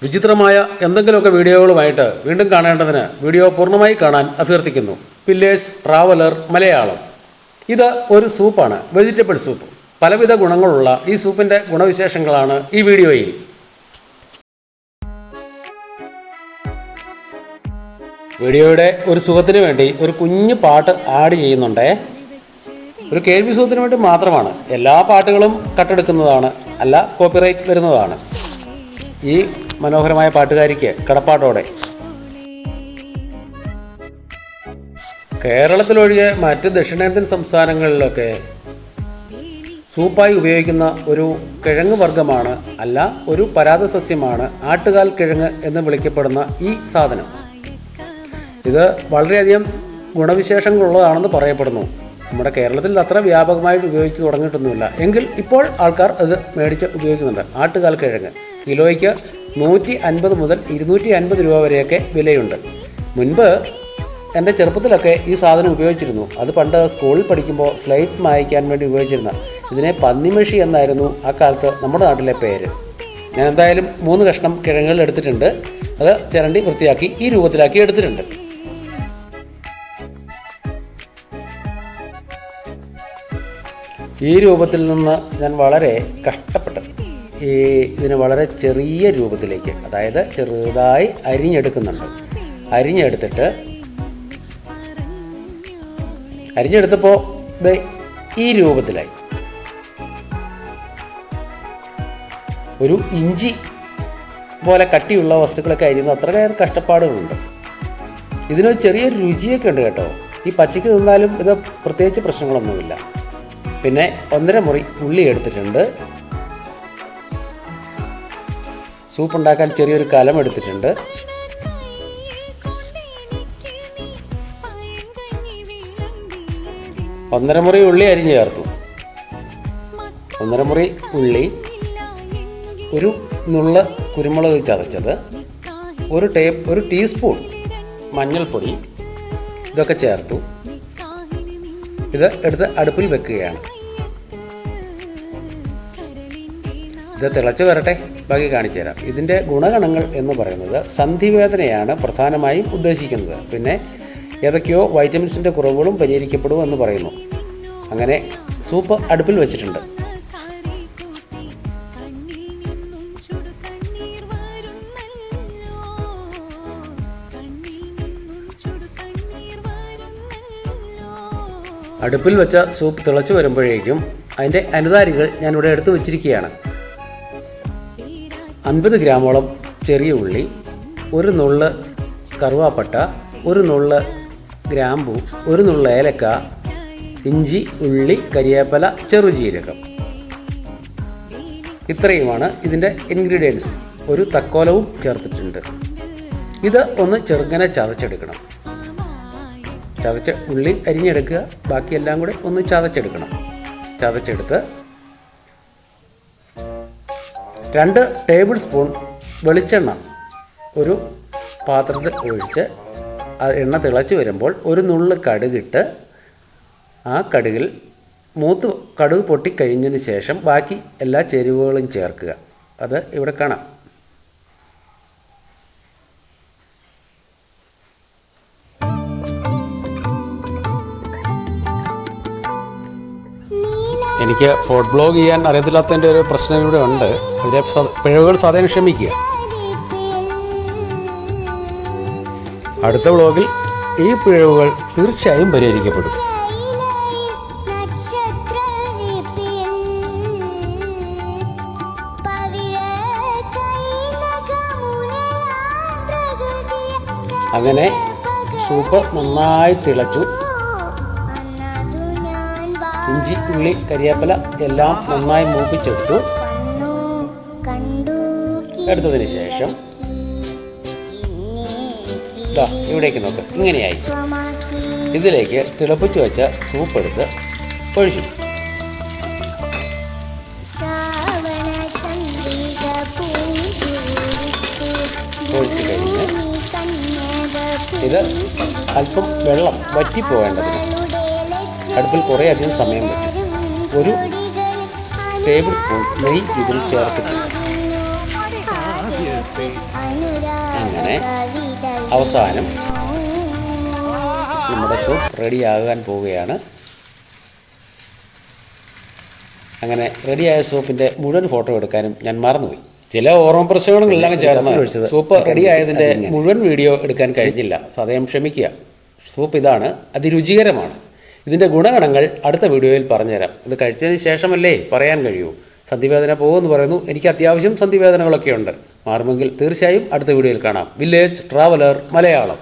വിചിത്രമായ എന്തെങ്കിലുമൊക്കെ വീഡിയോകളുമായിട്ട് വീണ്ടും കാണേണ്ടതിന് വീഡിയോ പൂർണ്ണമായി കാണാൻ അഭ്യർത്ഥിക്കുന്നു. Village traveller Malayalam. ഇത് ഒരു സൂപ്പാണ്, വെജിറ്റബിൾ സൂപ്പ്. പലവിധ ഗുണങ്ങളുള്ള ഈ സൂപ്പിൻ്റെ ഗുണവിശേഷങ്ങളാണ് ഈ വീഡിയോയിൽ. വീഡിയോയുടെ ഒരു സുഖത്തിന് വേണ്ടി ഒരു കുഞ്ഞു പാട്ട് ആഡ് ചെയ്യുന്നുണ്ടേ. ഒരു കേൾവി സുഖത്തിന് വേണ്ടി മാത്രമാണ്. എല്ലാ പാട്ടുകളും കട്ടെടുക്കുന്നതാണ്, അല്ല കോപ്പിറൈറ്റ് വരുന്നതാണ്. ഈ മനോഹരമായ പാട്ടുകാരിക്ക് കടപ്പാട്ടോടെ. കേരളത്തിലൊഴികെ മറ്റ് ദക്ഷിണേന്ത്യൻ സംസ്ഥാനങ്ങളിലൊക്കെ സൂപ്പായി ഉപയോഗിക്കുന്ന ഒരു കിഴങ്ങ് വർഗ്ഗമാണ്, അല്ല ഒരു പരാതസസ്യമാണ് ആട്ടുകാൽ കിഴങ്ങ് എന്ന് വിളിക്കപ്പെടുന്ന ഈ സാധനം. ഇത് വളരെയധികം ഗുണവിശേഷങ്ങളുള്ളതാണെന്ന് പറയപ്പെടുന്നു. നമ്മുടെ കേരളത്തിൽ അത്ര വ്യാപകമായിട്ട് ഉപയോഗിച്ച് തുടങ്ങിയിട്ടൊന്നുമില്ല. എങ്കിൽ ഇപ്പോൾ ആൾക്കാർ അത് മേടിച്ച് ഉപയോഗിക്കുന്നുണ്ട്. ആട്ടുകാൽ കിഴങ്ങ് കിലോയ്ക്ക് 150 മുതൽ 250 രൂപ വരെയൊക്കെ വിലയുണ്ട്. മുൻപ് എൻ്റെ ചെറുപ്പത്തിലൊക്കെ ഈ സാധനം ഉപയോഗിച്ചിരുന്നു. അത് പണ്ട് സ്കൂളിൽ പഠിക്കുമ്പോൾ സ്ലേറ്റ് മായ്ക്കാൻ വേണ്ടി ഉപയോഗിച്ചിരുന്ന ഇതിനെ പന്നിമഷി എന്നായിരുന്നു ആ കാലത്ത് നമ്മുടെ നാട്ടിലെ പേര്. ഞാൻ എന്തായാലും 3 കഷ്ണം കിഴങ്ങുകൾ എടുത്തിട്ടുണ്ട്. അത് ചിരണ്ടി വൃത്തിയാക്കി ഈ രൂപത്തിലാക്കി എടുത്തിട്ടുണ്ട്. ഈ രൂപത്തിൽ നിന്ന് ഞാൻ വളരെ കഷ്ടപ്പെട്ട് ഇതിന് വളരെ ചെറിയ രൂപത്തിലേക്ക്, അതായത് ചെറുതായി അരിഞ്ഞെടുക്കുന്നുണ്ട്. അരിഞ്ഞെടുത്തപ്പോൾ ഇത് ഈ രൂപത്തിലായി. ഒരു ഇഞ്ചി പോലെ കട്ടിയുള്ള വസ്തുക്കളൊക്കെ അരിയുന്ന അത്രയേറെ കഷ്ടപ്പാടുകളുണ്ട്. ഇതിനൊരു ചെറിയൊരു രുചിയൊക്കെ ഉണ്ട് കേട്ടോ. ഈ പച്ചയ്ക്ക് തിന്നാലും ഇത് പ്രത്യേകിച്ച് പ്രശ്നങ്ങളൊന്നുമില്ല. പിന്നെ 1.5 മുറി ഉള്ളി എടുത്തിട്ടുണ്ട്. സൂപ്പ് ഉണ്ടാക്കാൻ ചെറിയൊരു കലം എടുത്തിട്ടുണ്ട്. ഒന്നര മുറി ഉള്ളി അരിഞ്ഞ് ചേർത്തു. 1.5 മുറി ഉള്ളി, ഒരു നുള്ള കുരുമുളക് ചതച്ചത്, ഒരു ടീസ്പൂൺ മഞ്ഞൾപ്പൊടി, ഇതൊക്കെ ചേർത്തു. ഇത് എടുത്ത് അടുപ്പിൽ വെക്കുകയാണ്. ഇത് തിളച്ച് വരട്ടെ, ബാക്കി കാണിച്ചു തരാം. ഇതിൻ്റെ ഗുണഗണങ്ങൾ എന്ന് പറയുന്നത് സന്ധിവേദനയാണ് പ്രധാനമായും ഉദ്ദേശിക്കുന്നത്. പിന്നെ ഏതൊക്കെയോ വൈറ്റമിൻസിൻ്റെ കുറവുകളും പരിഹരിക്കപ്പെടുമെന്ന് പറയുന്നു. അങ്ങനെ സൂപ്പ് അടുപ്പിൽ വെച്ചിട്ടുണ്ട്. അടുപ്പിൽ വെച്ച സൂപ്പ് തിളച്ച് വരുമ്പോഴേക്കും അതിൻ്റെ അനുതാരികൾ ഞാനിവിടെ എടുത്ത് വച്ചിരിക്കുകയാണ്. 50 ഗ്രാമോളം ചെറിയ ഉള്ളി, ഒരു നുള്ള് കറുവാപ്പട്ട, ഒരു നുള്ള് ഗ്രാമ്പു, ഒരു നുള്ള് ഏലക്ക, ഇഞ്ചി, ഉള്ളി, കരിവേപ്പില, ചെറുജീരകം. ഇത്രയുമാണ് ഇതിൻ്റെ ഇൻഗ്രീഡിയൻസ്. ഒരു തക്കോലവും ചേർത്തിട്ടുണ്ട്. ഇത് ഒന്ന് ചെറുങ്ങനെ ചതച്ചെടുക്കണം. ഉള്ളി അരിഞ്ഞെടുക്കുക, ബാക്കിയെല്ലാം കൂടെ ഒന്ന് ചതച്ചെടുക്കണം. ചതച്ചെടുത്ത് 2 ടേബിൾ സ്പൂൺ വെളിച്ചെണ്ണ ഒരു പാത്രത്തിൽ ഒഴിച്ച് എണ്ണ തിളച്ച് വരുമ്പോൾ ഒരു നുള്ള് കടുകിട്ട് ആ കടുകിൽ കടുക് പൊട്ടിക്കഴിഞ്ഞതിന് ശേഷം ബാക്കി എല്ലാ ചേരുവകളും ചേർക്കുക. അത് ഇവിടെ കാണാം. എനിക്ക് ഫുഡ് ബ്ലോഗ് ചെയ്യാൻ അറിയത്തില്ലാത്തതിൻ്റെ ഒരു പ്രശ്നം ഇവിടെ ഉണ്ട്. അതിലെ പിഴവുകൾ സാധാരണ ക്ഷമിക്കുക. അടുത്ത വ്ലോഗിൽ ഈ പിഴവുകൾ തീർച്ചയായും പരിഹരിക്കപ്പെടും. അങ്ങനെ സൂപ്പ് നന്നായി തിളച്ചു. ഇഞ്ചി, ഉള്ളി, കരിവേപ്പില എല്ലാം നന്നായി മൂപ്പിച്ചെടുത്തു. എടുത്തതിന് ശേഷം ഇവിടേക്ക് നോക്ക്, ഇങ്ങനെയായി. ഇതിലേക്ക് തിളപ്പിച്ച് വെച്ച സൂപ്പ് എടുത്ത് ഒഴിച്ചു. ഒഴിച്ചു കഴിഞ്ഞ് ഇത് അല്പം വെള്ളം വറ്റിപ്പോവേണ്ടതിന് അടുപ്പിൽ കുറേ അധികം സമയം വെച്ചു. ഒരു ടേബിൾ സ്പൂൺ നെയ്യ് ഇതിൽ ചേർത്തിട്ടുണ്ട്. അങ്ങനെ അവസാനം നമ്മുടെ സൂപ്പ് റെഡിയാകാൻ പോവുകയാണ്. അങ്ങനെ റെഡിയായ സൂപ്പിൻ്റെ മുഴുവൻ ഫോട്ടോ എടുക്കാനും ഞാൻ മറന്നുപോയി. ചില ഓർമ്മ പ്രശ്നങ്ങളെല്ലാം ചേർന്ന് ഒഴിച്ചത് സൂപ്പ് റെഡിയായതിൻ്റെ മുഴുവൻ വീഡിയോ എടുക്കാൻ കഴിഞ്ഞില്ല. സദയം ക്ഷമിക്കുക. സൂപ്പ് ഇതാണ്, അതിരുചികരമാണ്. ഇതിൻ്റെ ഗുണഗണങ്ങൾ അടുത്ത വീഡിയോയിൽ പറഞ്ഞുതരാം. ഇത് കഴിച്ചതിന് ശേഷമല്ലേ പറയാൻ കഴിയൂ. സന്ധിവേദന പോകുമെന്ന് പറയുന്നു. എനിക്ക് അത്യാവശ്യം സന്ധിവേദനകളൊക്കെ ഉണ്ട്. മാറുമെങ്കിൽ തീർച്ചയായും അടുത്ത വീഡിയോയിൽ കാണാം. Village traveller Malayalam.